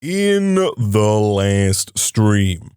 In the last stream,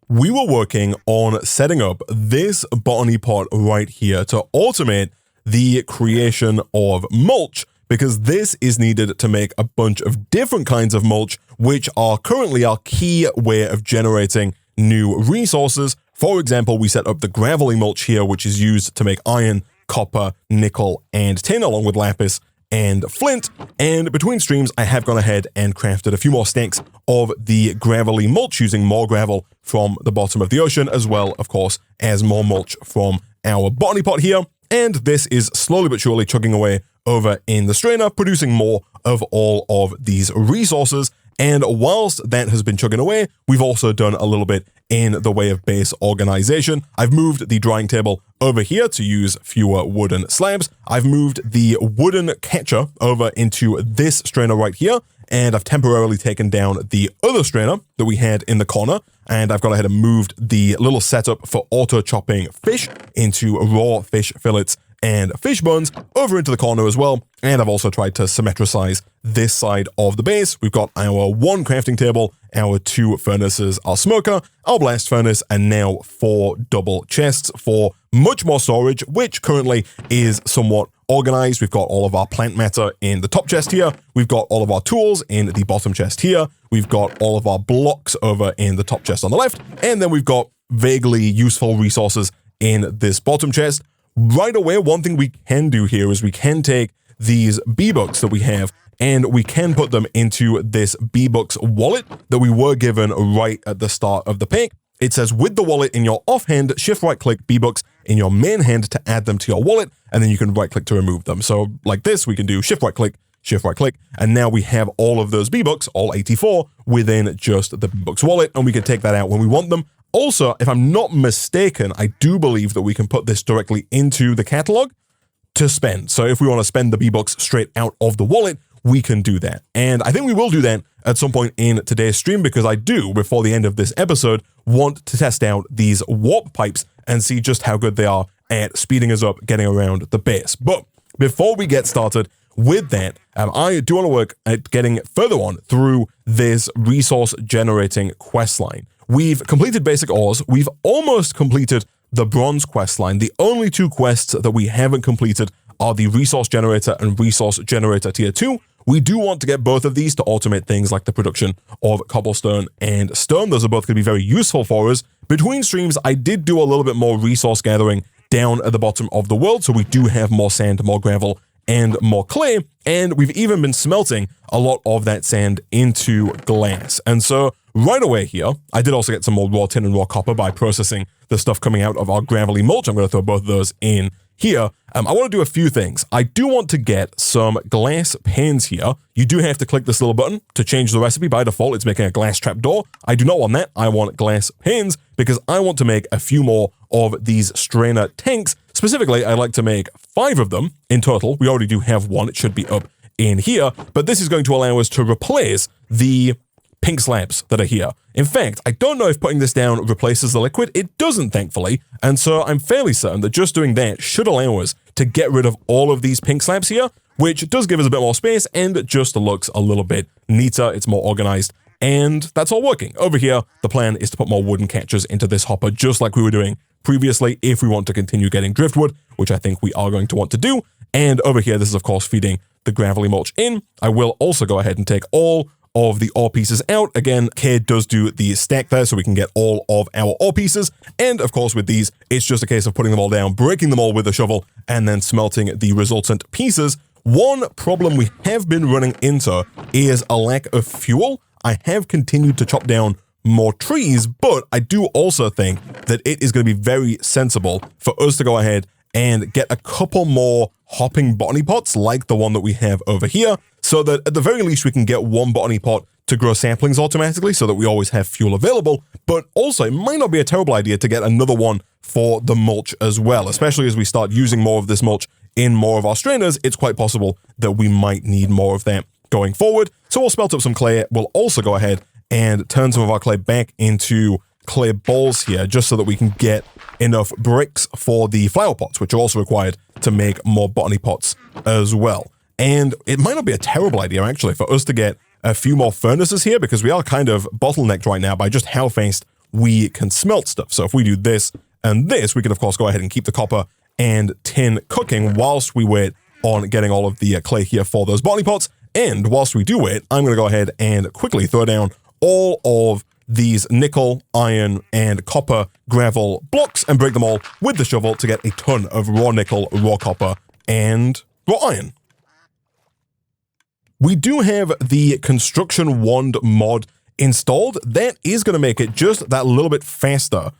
we were working on setting up this botany pot right here to automate the creation of mulch, because this is needed to make a bunch of different kinds of mulch, which are currently our key way of generating new resources. For example, we set up the gravelly mulch here, which is used to make iron, copper, nickel, and tin, along with lapis and flint. And between streams, I have gone ahead and crafted a few more stacks of the gravelly mulch using more gravel from the bottom of the ocean, as well, of course, as more mulch from our botany pot here. And this is slowly but surely chugging away over in the strainer, producing more of all of these resources. And whilst that has been chugging away, we've also done a little bit in the way of base organization. I've moved the drying table over here to use fewer wooden slabs. I've moved the wooden catcher over into this strainer right here, and I've temporarily taken down the other strainer that we had in the corner, and I've gone ahead and moved the little setup for auto chopping fish into raw fish fillets and fish bones over into the corner as well. And I've also tried to symmetricize this side of the base. We've got our one crafting table, our two furnaces, our smoker, our blast furnace, and now 4 double chests for much more storage, which currently is somewhat organized. We've got all of our plant matter in the top chest here. We've got all of our tools in the bottom chest here. We've got all of our blocks over in the top chest on the left. And then we've got vaguely useful resources in this bottom chest. Right away, one thing we can do here is we can take these B-Bucks that we have and we can put them into this B-Bucks wallet that we were given right at the start of the pack. It says, with the wallet in your offhand, shift right click B-Bucks in your main hand to add them to your wallet, and then you can right click to remove them. So like this, we can do shift right click, and now we have all of those B-Bucks, all 84, within just the B-Bucks wallet, and we can take that out when we want them. Also, if I'm not mistaken, I do believe that we can put this directly into the catalog to spend. So if we want to spend the B-Bucks straight out of the wallet, we can do that. And I think we will do that at some point in today's stream, because I do, before the end of this episode, want to test out these warp pipes and see just how good they are at speeding us up getting around the base. But before we get started with that, I do want to work at getting further on through this resource generating quest line. We've completed basic ores. We've almost completed the bronze quest line. The only 2 quests that we haven't completed are the resource generator and resource generator tier 2. We do want to get both of these to automate things like the production of cobblestone and stone. Those are both going to be very useful for us. Between streams, I did do a little bit more resource gathering down at the bottom of the world. So we do have more sand, more gravel, and more clay. And we've even been smelting a lot of that sand into glass. And so right away here, I did also get some more raw tin and raw copper by processing the stuff coming out of our gravelly mulch. I'm going to throw both of those in here. I want to do a few things. I do want to get some glass panes here. You do have to click this little button to change the recipe. By default, it's making a glass trapdoor. I do not want that. I want glass panes because I want to make a few more of these strainer tanks. Specifically, I like to make 5 of them in total. We already do have one. It should be up in here, but this is going to allow us to replace the pink slabs that are here. In fact, I don't know if putting this down replaces the liquid. It doesn't, thankfully. And so I'm fairly certain that just doing that should allow us to get rid of all of these pink slabs here, which does give us a bit more space and just looks a little bit neater. It's more organized, and that's all working. Over here, the plan is to put more wooden catchers into this hopper, just like we were doing previously, if we want to continue getting driftwood, which I think we are going to want to do. And over here, this is, of course, feeding the gravelly mulch in. I will also go ahead and take all of the ore pieces out. Again, Cade does do the stack there so we can get all of our ore pieces. And of course, with these, it's just a case of putting them all down, breaking them all with a shovel, and then smelting the resultant pieces. One problem we have been running into is a lack of fuel. I have continued to chop down more trees, but I do also think that it is going to be very sensible for us to go ahead and get a couple more hopping botany pots like the one that we have over here, so that at the very least we can get one botany pot to grow saplings automatically so that we always have fuel available. But also, it might not be a terrible idea to get another one for the mulch as well, especially as we start using more of this mulch in more of our strainers. It's quite possible that we might need more of that going forward. So we'll smelt up some clay. We'll also go ahead and turn some of our clay back into clay balls here, just so that we can get enough bricks for the flower pots, which are also required to make more botany pots as well. And it might not be a terrible idea, actually, for us to get a few more furnaces here because we are kind of bottlenecked right now by just how fast we can smelt stuff. So if we do this and this, we can of course go ahead and keep the copper and tin cooking whilst we wait on getting all of the clay here for those botany pots. And whilst we do wait, I'm going to go ahead and quickly throw down all of these nickel, iron, and copper gravel blocks and break them all with the shovel to get a ton of raw nickel, raw copper, and raw iron. We do have the construction wand mod installed. That is going to make it just that little bit faster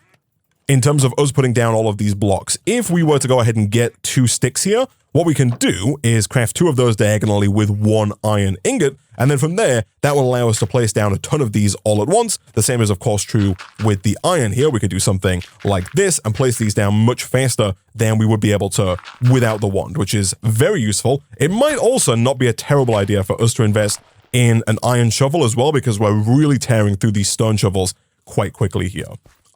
in terms of us putting down all of these blocks. If we were to go ahead and get 2 sticks here, what we can do is craft 2 of those diagonally with 1 iron ingot, and then from there, that will allow us to place down a ton of these all at once. The same is, of course, true with the iron here. We could do something like this and place these down much faster than we would be able to without the wand, which is very useful. It might also not be a terrible idea for us to invest in an iron shovel as well, because we're really tearing through these stone shovels quite quickly here.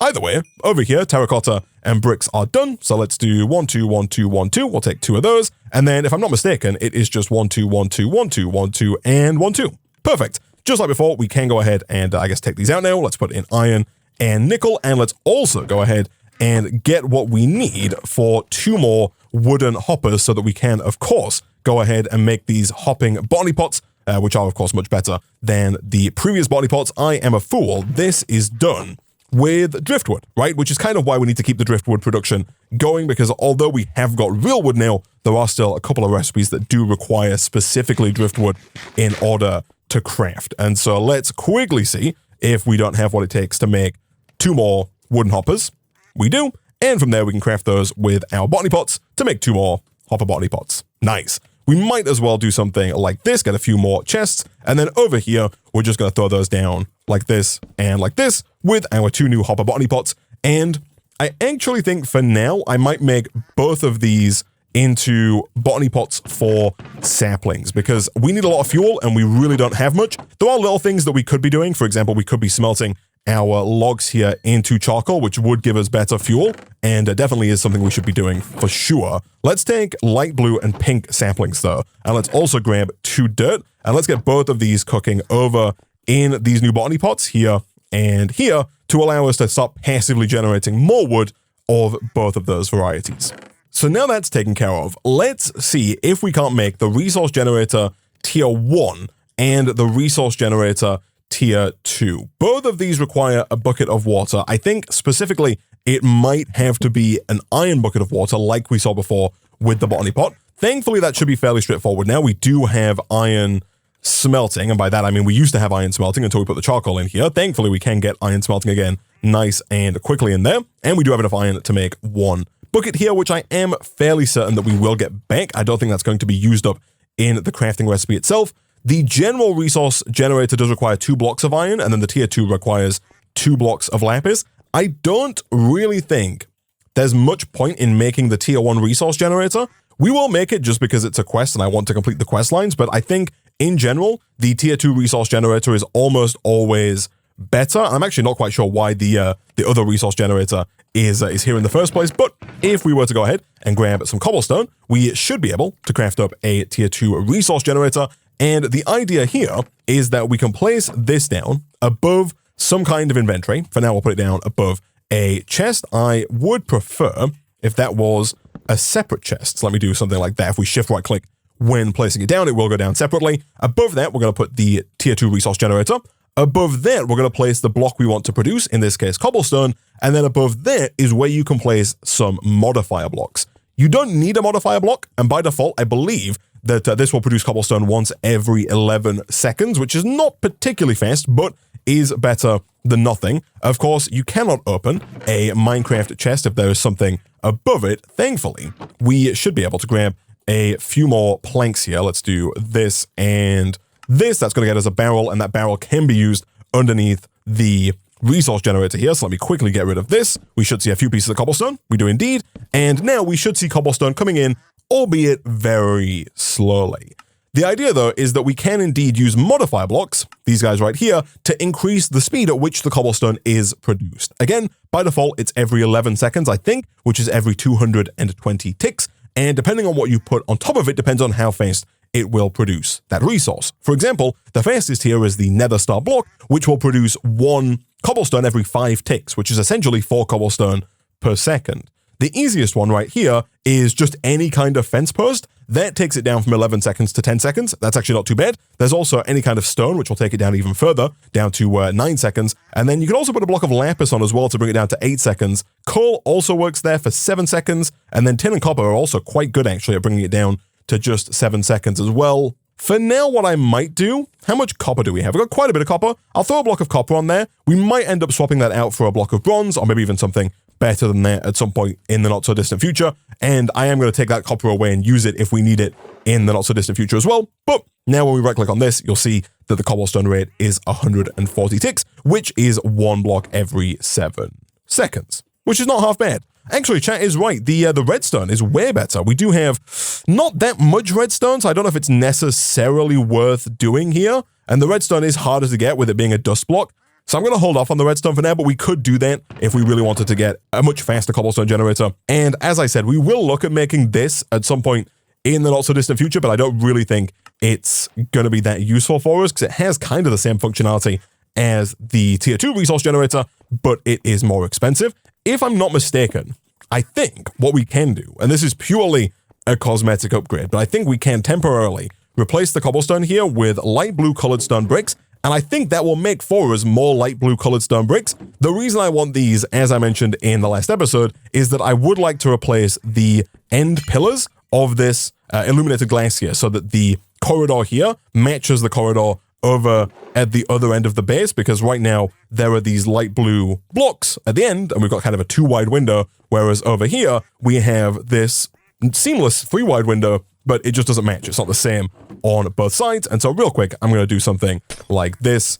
Either way, over here, terracotta and bricks are done. So let's do 1, 2, 1, 2, 1, 2. We'll take 2 of those. And then if I'm not mistaken, it is just 1, 2, 1, 2, 1, 2, 1, 2, and 1, 2. Perfect. Just like before, we can go ahead and I guess take these out now. Let's put in iron and nickel. And let's also go ahead and get what we need for 2 more wooden hoppers so that we can, of course, go ahead and make these hopping botany pots, which are, of course, much better than the previous botany pots. I am a fool. This is done with driftwood, right? Which is kind of why we need to keep the driftwood production going, because although we have got real wood now, there are still a couple of recipes that do require specifically driftwood in order to craft. And so let's quickly see if we don't have what it takes to make 2 more wooden hoppers. We do. And from there, we can craft those with our botany pots to make 2 more hopper botany pots. Nice. We might as well do something like this, get a few more chests, and then over here, we're just going to throw those down like this and like this with our 2 new hopper botany pots. And I actually think for now, I might make both of these into botany pots for saplings, because we need a lot of fuel and we really don't have much. There are little things that we could be doing. For example, we could be smelting our logs here into charcoal, which would give us better fuel, and definitely is something we should be doing for sure. Let's take light blue and pink saplings though, and let's also grab 2 dirt, and let's get both of these cooking over in these new botany pots here and here to allow us to start passively generating more wood of both of those varieties. So now that's taken care of, let's see if we can't make the resource generator tier 1 and the resource generator tier 2. Both of these require a bucket of water. I think specifically it might have to be an iron bucket of water like we saw before with the botany pot. Thankfully, that should be fairly straightforward. Now we do have iron smelting, and by that I mean we used to have iron smelting until we put the charcoal in here. Thankfully, we can get iron smelting again nice and quickly in there, and we do have enough iron to make 1 bucket here, which I am fairly certain that we will get back. I don't think that's going to be used up in the crafting recipe itself. The general resource generator does require 2 blocks of iron, and then the tier 2 requires 2 blocks of lapis. I don't really think there's much point in making the tier 1 resource generator. We will make it just because it's a quest and I want to complete the quest lines, but I think in general, the tier 2 resource generator is almost always better. I'm actually not quite sure why the other resource generator is here in the first place, but if we were to go ahead and grab some cobblestone, we should be able to craft up a tier 2 resource generator. And the idea here is that we can place this down above some kind of inventory. For now, we'll put it down above a chest. I would prefer if that was a separate chest. So let me do something like that. If we shift right click when placing it down, it will go down separately. Above that, we're going to put the tier 2 resource generator. Above that, we're going to place the block we want to produce, in this case, cobblestone. And then above that is where you can place some modifier blocks. You don't need a modifier block. And by default, I believe that this will produce cobblestone once every 11 seconds, which is not particularly fast, but is better than nothing. Of course, you cannot open a Minecraft chest if there is something above it. Thankfully, we should be able to grab a few more planks here. Let's do this and this. That's going to get us a barrel, and that barrel can be used underneath the resource generator here. So let me quickly get rid of this. We should see a few pieces of cobblestone. We do indeed. And now we should see cobblestone coming in, albeit very slowly. The idea, though, is that we can indeed use modifier blocks, these guys right here, to increase the speed at which the cobblestone is produced. Again, by default, it's every 11 seconds, I think, which is every 220 ticks. And depending on what you put on top of it, depends on how fast it will produce that resource. For example, the fastest here is the nether star block, which will produce 1 cobblestone every 5 ticks, which is essentially 4 cobblestone per second. The easiest one right here is just any kind of fence post. That takes it down from 11 seconds to 10 seconds. That's actually not too bad. There's also any kind of stone, which will take it down even further, down to 9 seconds. And then you can also put a block of lapis on as well to bring it down to 8 seconds. Coal also works there for 7 seconds. And then tin and copper are also quite good, actually, at bringing it down to just 7 seconds as well. For now, what I might do, how much copper do we have? We've got quite a bit of copper. I'll throw a block of copper on there. We might end up swapping that out for a block of bronze, or maybe even something better than that at some point in the not so distant future. And I am going to take that copper away and use it if we need it in the not so distant future as well. But now when we right click on this, you'll see that the cobblestone rate is 140 ticks, which is 1 block every 7 seconds, which is not half bad. Actually, chat is right. The redstone is way better. We do have not that much redstone, so I don't know if it's necessarily worth doing here. And the redstone is harder to get with it being a dust block. So I'm going to hold off on the redstone for now, but we could do that if we really wanted to get a much faster cobblestone generator. And as I said, we will look at making this at some point in the not so distant future, but I don't really think it's going to be that useful for us because it has kind of the same functionality as the tier 2 resource generator, but it is more expensive. If I'm not mistaken, I think what we can do, and this is purely a cosmetic upgrade, but I think we can temporarily replace the cobblestone here with light blue colored stone bricks. And I think that will make for us more light blue colored stone bricks. The reason I want these, as I mentioned in the last episode, is that I would like to replace the end pillars of this illuminated glass here so that the corridor here matches the corridor over at the other end of the base, because right now there are these light blue blocks at the end and we've got kind of a 2-wide window, whereas over here we have this seamless 3-wide window, but it just doesn't match. It's not the same on both sides. And so real quick, I'm going to do something like this,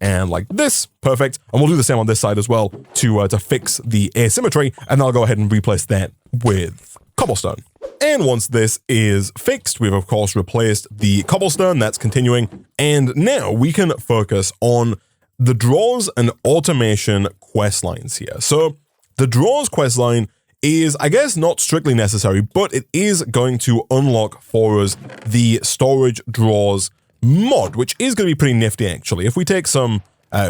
and like this. Perfect. And we'll do the same on this side as well to fix the asymmetry. And then I'll go ahead and replace that with cobblestone. And once this is fixed, we've of course replaced the cobblestone. That's continuing. And now we can focus on the draws and automation quest lines here. So the draws quest line is, I guess, not strictly necessary, but it is going to unlock for us the storage draws mod, which is going to be pretty nifty, actually. If we take some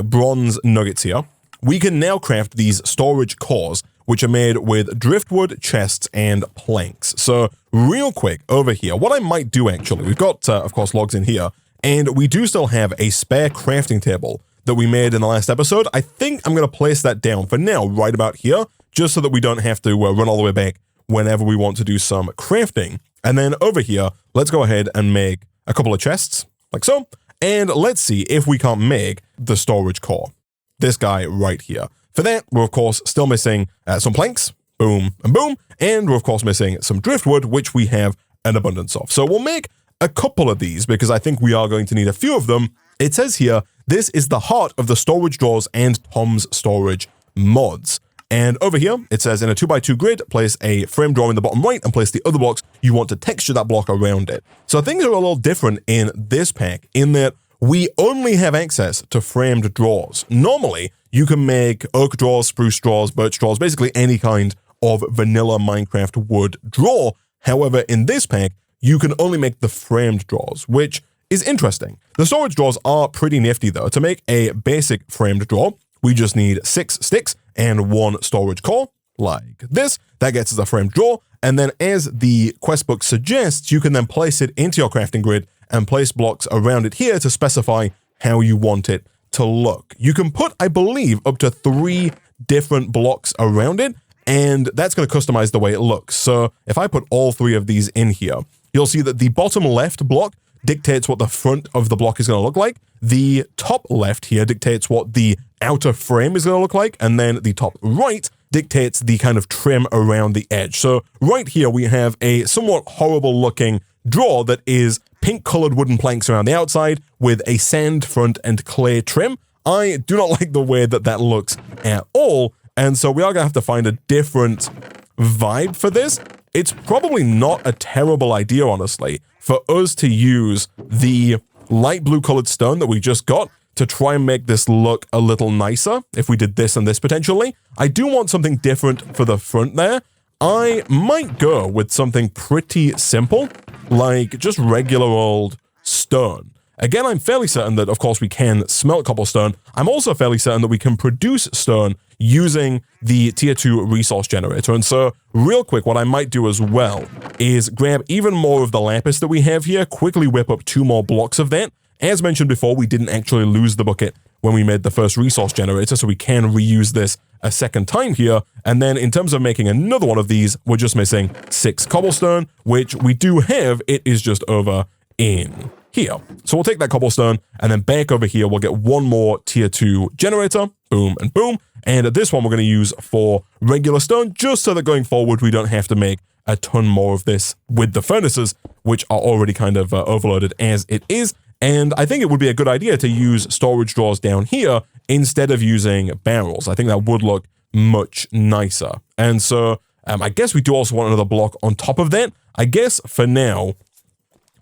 bronze nuggets here, we can now craft these storage cores, which are made with driftwood, chests, and planks. So real quick over here, what I might do, actually, we've got, of course, logs in here, and we do still have a spare crafting table that we made in the last episode. I think I'm going to place that down for now, right about here, just so that we don't have to run all the way back whenever we want to do some crafting. And then over here, let's go ahead and make a couple of chests, like so. And let's see if we can't make the storage core. This guy right here. For that, we're of course still missing some planks, boom and boom. And we're of course missing some driftwood, which we have an abundance of. So we'll make a couple of these because I think we are going to need a few of them. It says here, this is the heart of the storage drawers and Tom's storage mods. And over here, it says in a 2x2 grid, place a frame drawer in the bottom right and place the other blocks you want to texture that block around it. So things are a little different in this pack in that we only have access to framed drawers. Normally, you can make oak drawers, spruce drawers, birch drawers, basically any kind of vanilla Minecraft wood drawer. However, in this pack, you can only make the framed drawers, which is interesting. The storage drawers are pretty nifty though. To make a basic framed drawer, we just need 6 sticks and 1 storage core, like this. That gets us a framed drawer. And then as the quest book suggests, you can then place it into your crafting grid and place blocks around it here to specify how you want it to look. You can put, I believe, up to 3 different blocks around it, and that's going to customize the way it looks. So if I put all 3 of these in here, you'll see that the bottom left block dictates what the front of the block is going to look like. The top left here dictates what the outer frame is going to look like, and then the top right dictates the kind of trim around the edge. So right here we have a somewhat horrible looking drawer that is pink colored wooden planks around the outside with a sand front and clay trim. I do not like the way that that looks at all, and so we are going to have to find a different vibe for this. It's probably not a terrible idea, honestly, for us to use the light blue colored stone that we just got to try and make this look a little nicer if we did this and this potentially. I do want something different for the front there. I might go with something pretty simple, like just regular old stone. Again, I'm fairly certain that, of course, we can smelt cobblestone. I'm also fairly certain that we can produce stone using the tier 2 resource generator. And so, real quick, what I might do as well is grab even more of the lapis that we have here, quickly whip up 2 more blocks of that. As mentioned before, we didn't actually lose the bucket when we made the first resource generator, so we can reuse this a second time here. And then in terms of making another one of these, we're just missing 6 cobblestone, which we do have. It is just over in here. So we'll take that cobblestone, and then back over here, we'll get 1 more tier 2 generator. Boom and boom. And this one we're going to use for regular stone, just so that going forward, we don't have to make a ton more of this with the furnaces, which are already kind of overloaded as it is. And I think it would be a good idea to use storage drawers down here instead of using barrels. I think that would look much nicer. And so I guess we do also want another block on top of that. I guess for now,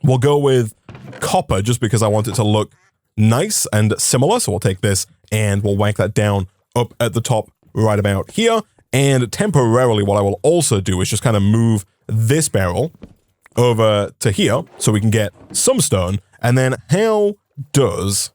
we'll go with copper just because I want it to look nice and similar. So we'll take this and we'll whack that down up at the top right about here. And temporarily, what I will also do is just kind of move this barrel over to here so we can get some stone. And then how does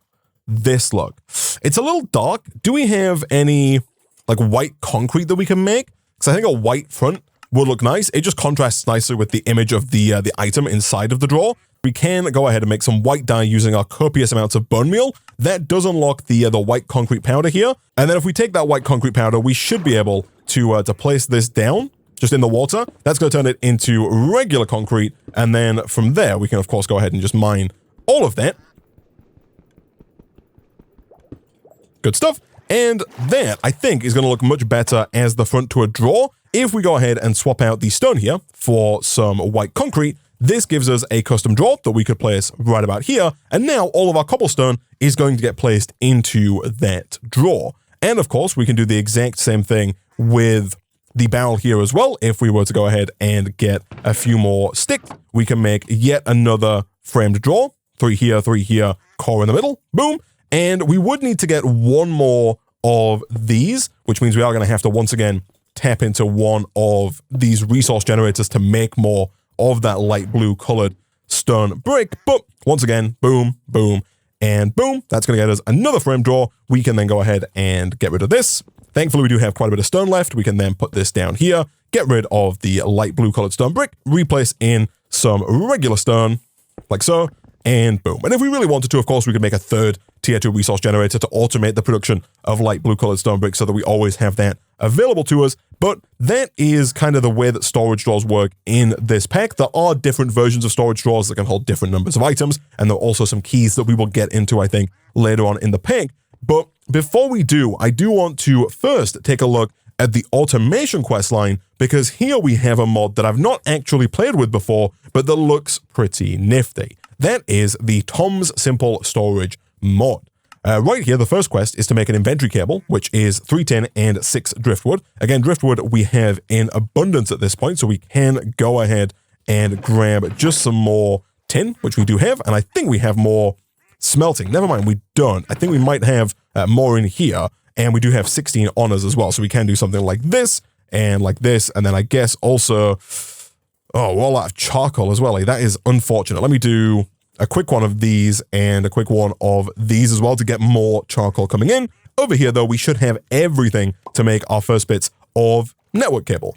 this look? It's a little dark. Do we have any like white concrete that we can make? Because I think a white front would look nice. It just contrasts nicely with the image of the item inside of the drawer. We can go ahead and make some white dye using our copious amounts of bone meal. That does unlock the white concrete powder here. And then if we take that white concrete powder, we should be able to place this down just in the water. That's going to turn it into regular concrete. And then from there, we can, of course, go ahead and just mine all of that. Good stuff. And that, I think, is going to look much better as the front to a drawer. If we go ahead and swap out the stone here for some white concrete, this gives us a custom drawer that we could place right about here. And now all of our cobblestone is going to get placed into that drawer. And of course, we can do the exact same thing with the barrel here as well. If we were to go ahead and get a few more sticks, we can make yet another framed drawer. 3 here, core in the middle, boom. And we would need to get 1 more of these, which means we are going to have to once again tap into one of these resource generators to make more of that light blue colored stone brick. But once again, boom, boom, and boom. That's going to get us another frame drawer. We can then go ahead and get rid of this. Thankfully, we do have quite a bit of stone left. We can then put this down here, get rid of the light blue colored stone brick, replace in some regular stone, like so, and boom. And if we really wanted to, of course, we could make a 3rd tier 2 resource generator to automate the production of light blue colored stone brick so that we always have that available to us. But that is kind of the way that storage drawers work in this pack. There are different versions of storage drawers that can hold different numbers of items, and there are also some keys that we will get into, I think, later on in the pack. But before we do, I do want to first take a look at the automation quest line, because here we have a mod that I've not actually played with before, but that looks pretty nifty. That is the Tom's Simple Storage mod. Right here, the first quest is to make an inventory cable, which is 3 tin and 6 driftwood. Again, driftwood we have in abundance at this point, so we can go ahead and grab just some more tin, which we do have, and I think we have more smelting. Never mind, we don't. I think we might have more in here, and we do have 16 honors as well, so we can do something like this, and then I guess also, oh, we're all out of charcoal as well. Like, that is unfortunate. Let me do a quick one of these and a quick one of these as well to get more charcoal coming in. Over here, though, we should have everything to make our first bits of network cable.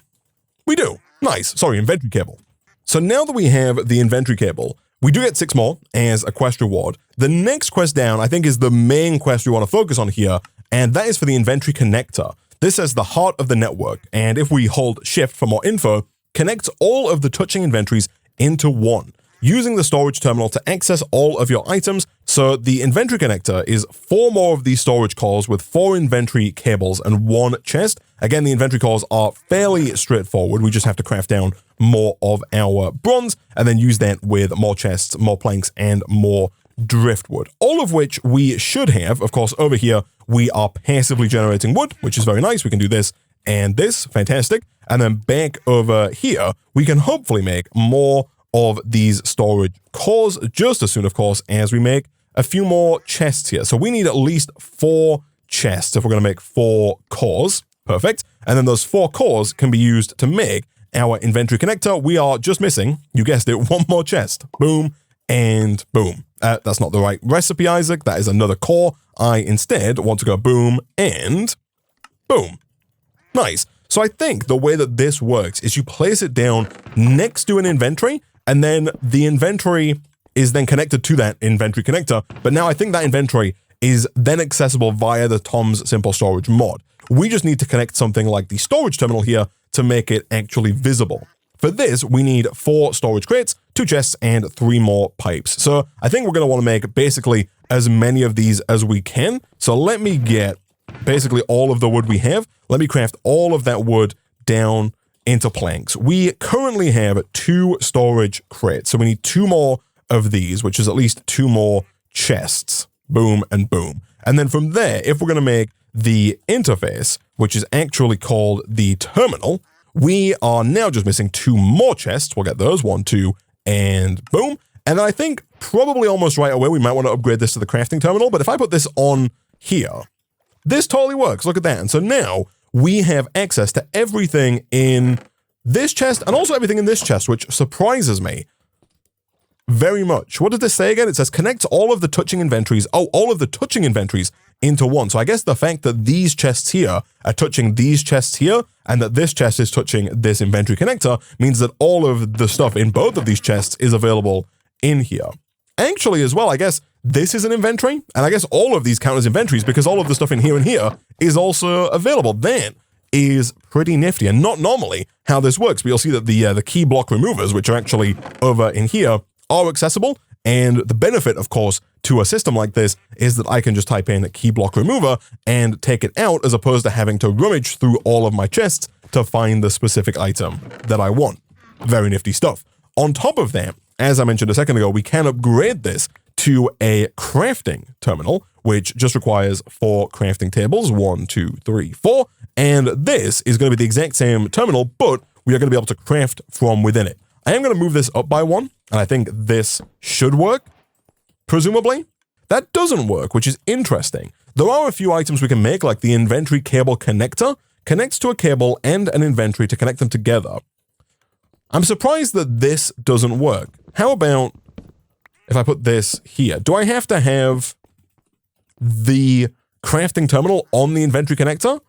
We do. Nice. Sorry, inventory cable. So now that we have the inventory cable, we do get 6 more as a quest reward. The next quest down, I think, is the main quest we want to focus on here, and that is for the inventory connector. This says the heart of the network, and if we hold shift for more info, connects all of the touching inventories into one, using the storage terminal to access all of your items. So the inventory connector is 4 more of these storage cores with 4 inventory cables and 1 chest. Again, the inventory cores are fairly straightforward. We just have to craft down more of our bronze and then use that with more chests, more planks, and more driftwood. All of which we should have. Of course, over here, we are passively generating wood, which is very nice. We can do this and this. Fantastic. And then back over here, we can hopefully make more of these storage cores just as soon, of course, as we make a few more chests here. So we need at least 4 chests if we're going to make 4 cores. Perfect. And then those 4 cores can be used to make our inventory connector, we are just missing, you guessed it, one more chest. Boom and boom. That's not the right recipe, Isaac. That is another core. I instead want to go boom and boom. Nice. So I think the way that this works is you place it down next to an inventory, and then the inventory is then connected to that inventory connector. But now I think that inventory is then accessible via the Tom's Simple Storage mod. We just need to connect something like the storage terminal here to make it actually visible. For this, we need 4 storage crates, 2 chests, and 3 more pipes. So I think we're going to want to make basically as many of these as we can. So let me get basically all of the wood we have. Let me craft all of that wood down into planks. We currently have 2 storage crates. So we need 2 more of these, which is at least 2 more chests. Boom and boom. And then from there, if we're going to make the interface, which is actually called the terminal, we are now just missing 2 more chests. We'll get those, 1, 2, and boom. And then I think probably almost right away, we might want to upgrade this to the crafting terminal. But if I put this on here, this totally works. Look at that. And so now we have access to everything in this chest and also everything in this chest, which surprises me very much. What does this say again? It says connect all of the touching inventories. Oh, all of the touching inventories into one. So I guess the fact that these chests here are touching these chests here and that this chest is touching this inventory connector means that all of the stuff in both of these chests is available in here. Actually, as well, I guess this is an inventory, and I guess all of these count as inventories because all of the stuff in here and here is also available. That is pretty nifty, and not normally how this works, but you'll see that the key block removers, which are actually over in here, are accessible. And the benefit, of course, to a system like this is that I can just type in key block remover and take it out as opposed to having to rummage through all of my chests to find the specific item that I want. Very nifty stuff. On top of that, as I mentioned a second ago, we can upgrade this to a crafting terminal, which just requires 4 crafting tables, 1, 2, 3, 4. And this is going to be the exact same terminal, but we are going to be able to craft from within it. I am going to move this up by 1, and I think this should work, presumably. That doesn't work, which is interesting. There are a few items we can make, like the inventory cable connector, connects to a cable and an inventory to connect them together. I'm surprised that this doesn't work. How about if I put this here? Do I have to have the crafting terminal on the inventory connector?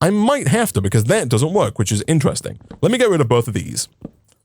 I might have to because that doesn't work, which is interesting. Let me get rid of both of these.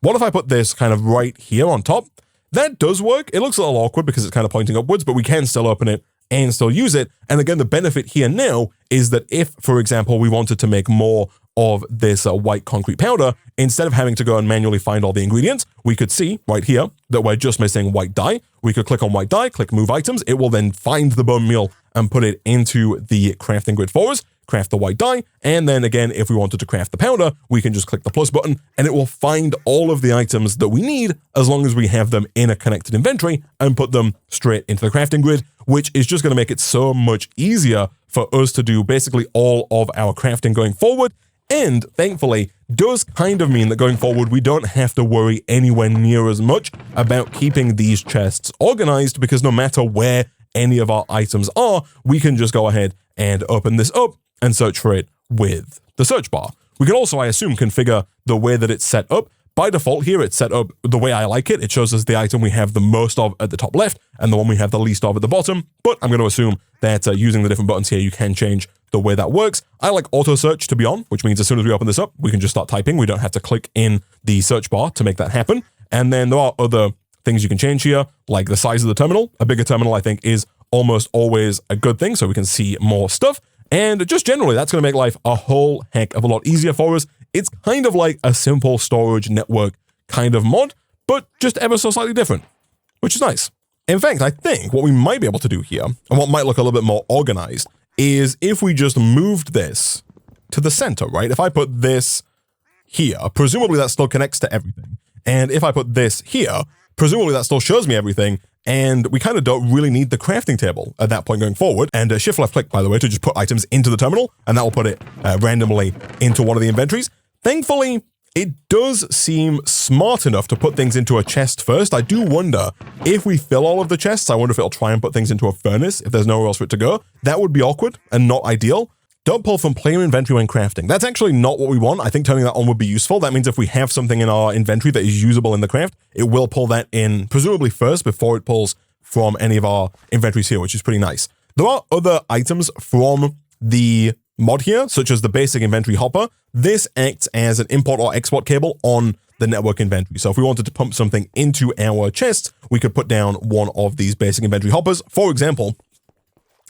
What if I put this kind of right here on top? That does work. It looks a little awkward because it's kind of pointing upwards, but we can still open it and still use it. And again, the benefit here now is that if, for example, we wanted to make more of this white concrete powder, instead of having to go and manually find all the ingredients, we could see right here that we're just missing white dye. We could click on white dye, click move items. It will then find the bone meal and put it into the crafting grid for us, craft the white dye. And then again, if we wanted to craft the powder, we can just click the plus button and it will find all of the items that we need as long as we have them in a connected inventory and put them straight into the crafting grid, which is just going to make it so much easier for us to do basically all of our crafting going forward. And thankfully, does kind of mean that going forward, we don't have to worry anywhere near as much about keeping these chests organized because no matter where any of our items are, we can just go ahead and open this up and search for it with the search bar. We can also, I assume, configure the way that it's set up. By default here, it's set up the way I like it. It shows us the item we have the most of at the top left and the one we have the least of at the bottom. But I'm going to assume that using the different buttons here, you can change the way that works. I like auto search to be on, which means as soon as we open this up, we can just start typing. We don't have to click in the search bar to make that happen. And then there are other things you can change here, like the size of the terminal. A bigger terminal, I think, is almost always a good thing, so we can see more stuff. And just generally, that's going to make life a whole heck of a lot easier for us. It's kind of like a simple storage network kind of mod, but just ever so slightly different, which is nice. In fact, I think what we might be able to do here, and what might look a little bit more organized, is if we just moved this to the center, right? If I put this here, presumably that still connects to everything. And if I put this here, presumably that still shows me everything. And we kind of don't really need the crafting table at that point going forward. And shift left click, by the way, to just put items into the terminal, and that will put it randomly into one of the inventories. Thankfully, it does seem smart enough to put things into a chest first. I do wonder if we fill all of the chests, I wonder if it'll try and put things into a furnace if there's nowhere else for it to go. That would be awkward and not ideal. Don't pull from player inventory when crafting. That's actually not what we want. I think turning that on would be useful. That means if we have something in our inventory that is usable in the craft, it will pull that in, presumably first, before it pulls from any of our inventories here, which is pretty nice. There are other items from the mod here, such as the basic inventory hopper. This acts as an import or export cable on the network inventory. So if we wanted to pump something into our chest, we could put down one of these basic inventory hoppers. For example,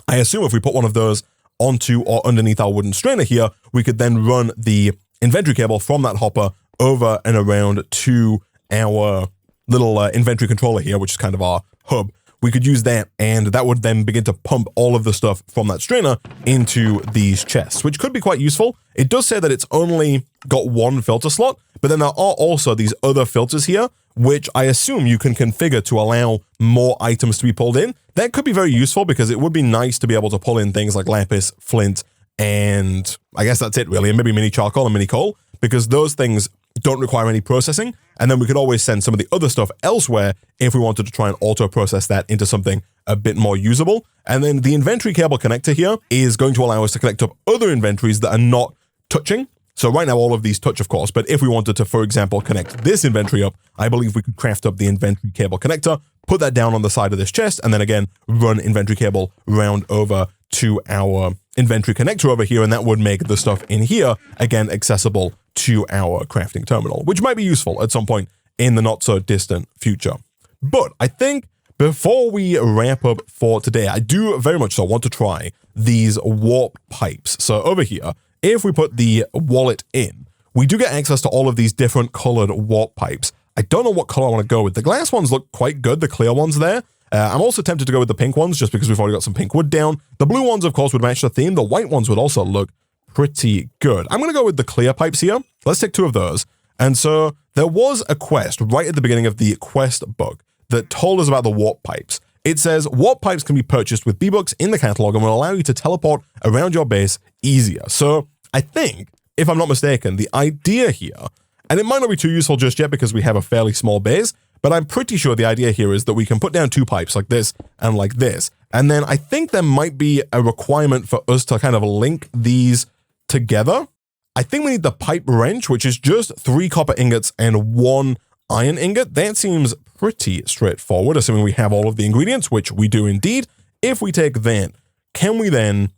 I assume if we put one of those onto or underneath our wooden strainer here, we could then run the inventory cable from that hopper over and around to our little inventory controller here, which is kind of our hub. We could use that, and that would then begin to pump all of the stuff from that strainer into these chests, which could be quite useful. It does say that it's only got one filter slot, but then there are also these other filters here, which I assume you can configure to allow more items to be pulled in. That could be very useful because it would be nice to be able to pull in things like lapis, flint, and I guess that's it really, and maybe mini charcoal and mini coal, because those things don't require any processing, and then we could always send some of the other stuff elsewhere if we wanted to try and auto-process that into something a bit more usable. And then the inventory cable connector here is going to allow us to connect up other inventories that are not touching. So right now all of these touch, of course, but if we wanted to, for example, connect this inventory up, I believe we could craft up the inventory cable connector, put that down on the side of this chest, and then again, run inventory cable round over to our inventory connector over here, and that would make the stuff in here, again, accessible to our crafting terminal, which might be useful at some point in the not so distant future. But I think before we wrap up for today, I do very much so want to try these warp pipes. So over here, if we put the wallet in, we do get access to all of these different colored warp pipes. I don't know what color I want to go with. The glass ones look quite good, the clear ones there. I'm also tempted to go with the pink ones just because we've already got some pink wood down. The blue ones, of course, would match the theme. The white ones would also look pretty good. I'm going to go with the clear pipes here. Let's take two of those. And so there was a quest right at the beginning of the quest book that told us about the warp pipes. It says warp pipes can be purchased with V-Bucks in the catalog and will allow you to teleport around your base easier. So I think, if I'm not mistaken, the idea here, and it might not be too useful just yet because we have a fairly small base, but I'm pretty sure the idea here is that we can put down two pipes like this and like this. And then I think there might be a requirement for us to kind of link these together. I think we need the pipe wrench, which is just 3 copper ingots and 1 iron ingot. That seems pretty straightforward, assuming we have all of the ingredients, which we do indeed. If we take that, can we then,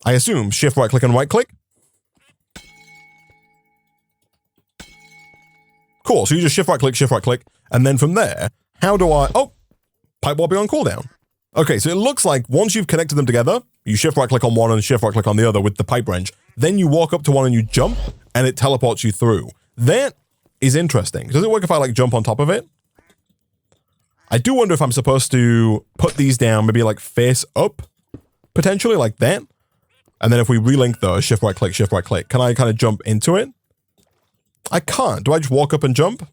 I assume, shift right click and right click? Cool, so you just shift right click, and then from there, how do I, oh, pipe warping on cooldown. Okay, so it looks like once you've connected them together, you shift right click on one and shift right click on the other with the pipe wrench. Then you walk up to one and you jump, and it teleports you through. That is interesting. Does it work if I like jump on top of it? I do wonder if I'm supposed to put these down, maybe like face up, potentially like that. And then if we relink those, shift right click, can I kind of jump into it? I can't. Do I just walk up and jump?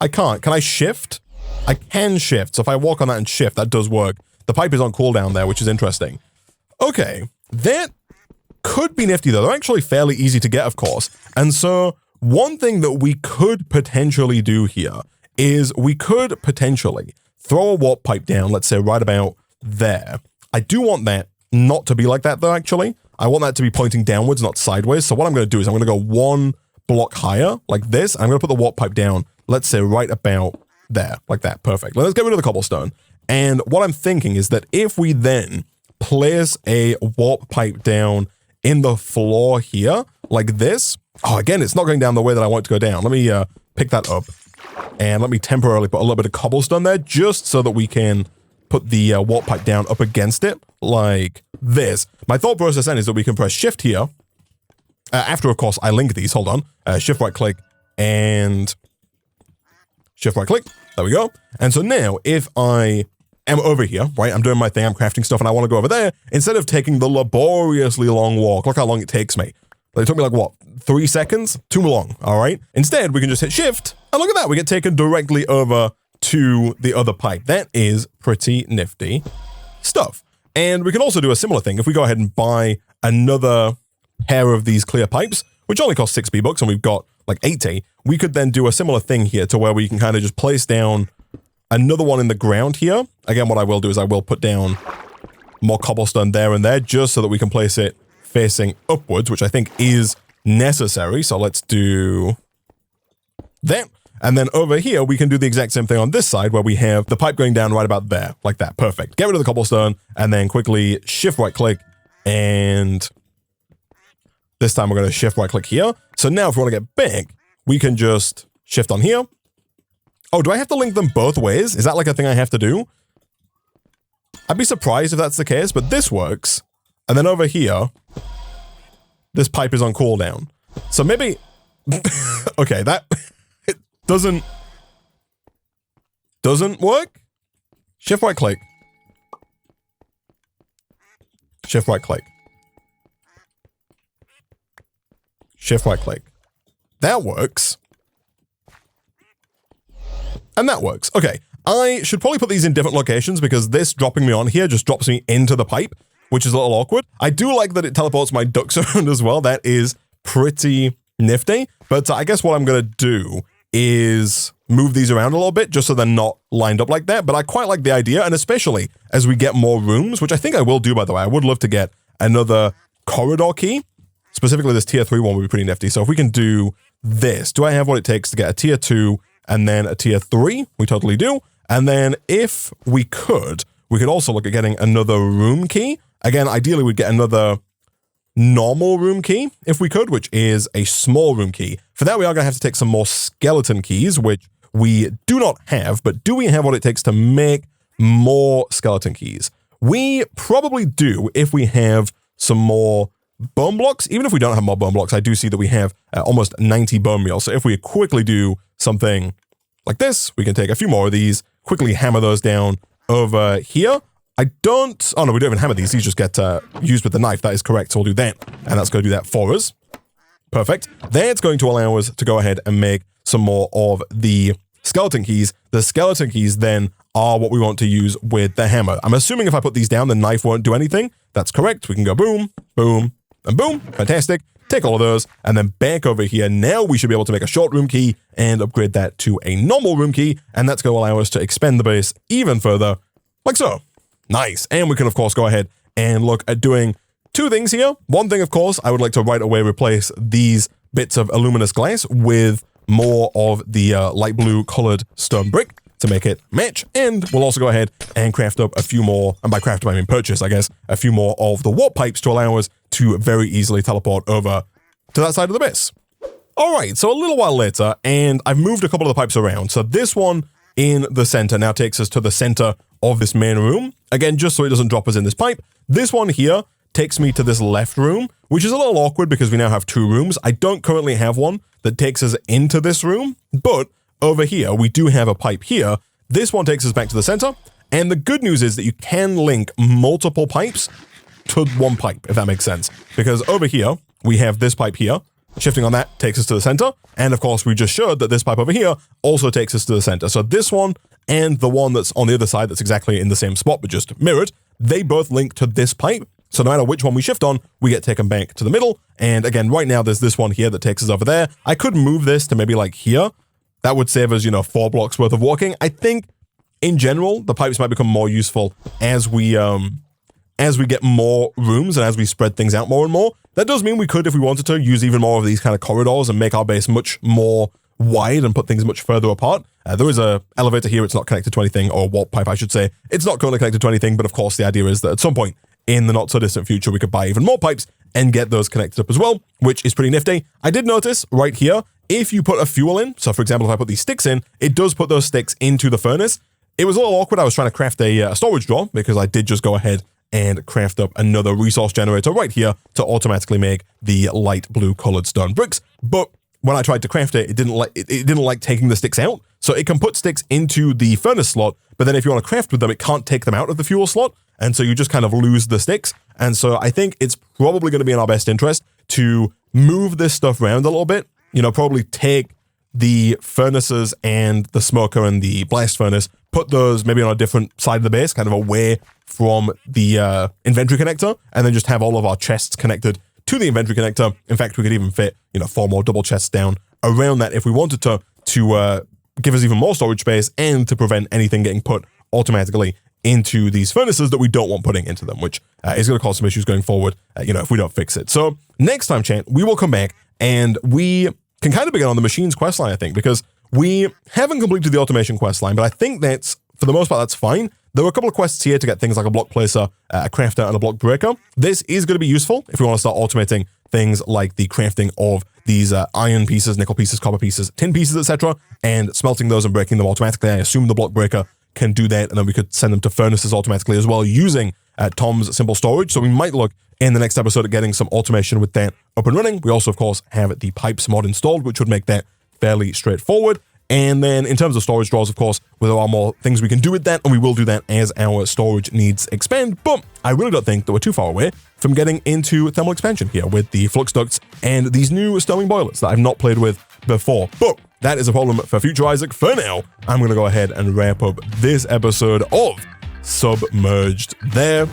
I can't. Can I shift? I can shift. So if I walk on that and shift, that does work. The pipe is on cooldown there, which is interesting. Okay, that could be nifty though. They're actually fairly easy to get, of course. And so one thing that we could potentially do here is we could potentially throw a warp pipe down, let's say right about there. I do want that not to be like that though, actually. I want that to be pointing downwards, not sideways. So what I'm going to do is I'm going to go 1 block higher, like this. I'm going to put the warp pipe down, let's say right about there, like that. Perfect. Let's get rid of the cobblestone. And what I'm thinking is that if we then place a warp pipe down in the floor here, like this. Oh, again, it's not going down the way that I want it to go down. Let me pick that up. And let me temporarily put a little bit of cobblestone there, just so that we can put the warp pipe down up against it, like this. My thought process then is that we can press shift here. After, of course, I link these. Hold on. Shift right click and shift right click. There we go. And so now if I am over here, right, I'm doing my thing, I'm crafting stuff, and I want to go over there, instead of taking the laboriously long walk, look how long it takes me. It took me like, what, 3 seconds? Too long, all right? Instead, we can just hit shift, and look at that, we get taken directly over to the other pipe. That is pretty nifty stuff. And we can also do a similar thing. If we go ahead and buy another pair of these clear pipes, which only cost 6 V-Bucks, and we've got like 80, we could then do a similar thing here to where we can kind of just place down another one in the ground here. Again, what I will do is I will put down more cobblestone there and there, just so that we can place it facing upwards, which I think is necessary. So let's do that. And then over here, we can do the exact same thing on this side where we have the pipe going down right about there, like that. Perfect. Get rid of the cobblestone and then quickly shift right click. And this time we're going to shift right click here. So now if we want to get back, we can just shift on here. Oh, do I have to link them both ways? Is that like a thing I have to do? I'd be surprised if that's the case, but this works. And then over here, this pipe is on cooldown. So maybe, okay, that it doesn't work. Shift right click. Shift right click. Shift right click. That works. And that works. Okay. I should probably put these in different locations because this dropping me on here just drops me into the pipe, which is a little awkward. I do like that it teleports my ducks around as well. That is pretty nifty. But I guess what I'm going to do is move these around a little bit just so they're not lined up like that. But I quite like the idea. And especially as we get more rooms, which I think I will do, by the way. I would love to get another corridor key. Specifically, this tier 3 one would be pretty nifty. So if we can do this, do I have what it takes to get a tier 2 and then a tier 3? We totally do. And then if we could also look at getting another room key. Again, ideally, we'd get another normal room key if we could, which is a small room key. For that, we are going to have to take some more skeleton keys, which we do not have. But do we have what it takes to make more skeleton keys? We probably do if we have some more bone blocks. Even if we don't have more bone blocks, I do see that we have almost 90 bone meal. So if we quickly do something like this, we can take a few more of these, quickly hammer those down over here. Oh no, we don't even hammer these. These just get used with the knife. That is correct. So we'll do that. And that's going to do that for us. Perfect. That's going to allow us to go ahead and make some more of the skeleton keys. The skeleton keys then are what we want to use with the hammer. I'm assuming if I put these down, the knife won't do anything. That's correct. We can go boom, boom, and boom. Fantastic. Take all of those, and then back over here. Now we should be able to make a short room key and upgrade that to a normal room key, and that's going to allow us to expand the base even further, like so. Nice. And we can, of course, go ahead and look at doing two things here. One thing, of course, I would like to right away replace these bits of luminous glass with more of the light blue colored stone brick to make it match. And we'll also go ahead and craft up a few more, and by craft I mean purchase, I guess, a few more of the warp pipes to allow us to very easily teleport over to that side of the base. All right, so a little while later, and I've moved a couple of the pipes around. So this one in the center now takes us to the center of this main room. Again, just so it doesn't drop us in this pipe. This one here takes me to this left room, which is a little awkward because we now have two rooms. I don't currently have one that takes us into this room, but over here, we do have a pipe here. This one takes us back to the center. And the good news is that you can link multiple pipes to one pipe, if that makes sense. Because over here, we have this pipe here. Shifting on that takes us to the center. And of course, we just showed that this pipe over here also takes us to the center. So this one and the one that's on the other side that's exactly in the same spot, but just mirrored, they both link to this pipe. So no matter which one we shift on, we get taken back to the middle. And again, right now, there's this one here that takes us over there. I could move this to maybe like here. That would save us, 4 blocks worth of walking. I think in general, the pipes might become more useful as we get more rooms and as we spread things out more and more. That does mean we could, if we wanted to, use even more of these kind of corridors and make our base much more wide and put things much further apart. There is a elevator here. It's not connected to anything, or a warp pipe, I should say. It's not currently connected to anything, but of course the idea is that at some point in the not so distant future, we could buy even more pipes and get those connected up as well, which is pretty nifty. I did notice right here, if you put a fuel in, so for example, if I put these sticks in, it does put those sticks into the furnace. It was a little awkward. I was trying to craft a storage drawer because I did just go ahead and craft up another resource generator right here to automatically make the light blue colored stone bricks. But when I tried to craft it, it didn't like taking the sticks out. So it can put sticks into the furnace slot, but then if you want to craft with them, it can't take them out of the fuel slot. And so you just kind of lose the sticks. And so I think it's probably going to be in our best interest to move this stuff around a little bit. Probably take the furnaces and the smoker and the blast furnace, put those maybe on a different side of the base, kind of away from the inventory connector, and then just have all of our chests connected to the inventory connector. In fact, we could even fit, 4 more double chests down around that if we wanted to give us even more storage space and to prevent anything getting put automatically into these furnaces that we don't want putting into them, which is going to cause some issues going forward, if we don't fix it. So next time, chat, we will come back and we can kind of begin on the machines quest line, I think, because we haven't completed the automation quest line, but I think that's, for the most part, that's fine. There were a couple of quests here to get things like a block placer, a crafter, and a block breaker. This is going to be useful if we want to start automating things like the crafting of these iron pieces, nickel pieces, copper pieces, tin pieces, etc., and smelting those and breaking them automatically. I assume the block breaker can do that, and then we could send them to furnaces automatically as well using Tom's simple storage. So we might look in the next episode at getting some automation with that up and running. We also, of course, have the pipes mod installed, which would make that fairly straightforward. And then in terms of storage drawers, of course, there are more things we can do with that, and we will do that as our storage needs expand. But I really don't think that we're too far away from getting into thermal expansion here with the flux ducts and these new Stirling boilers that I've not played with before. But that is a problem for future Isaac. For now, I'm going to go ahead and wrap up this episode of Submerged there.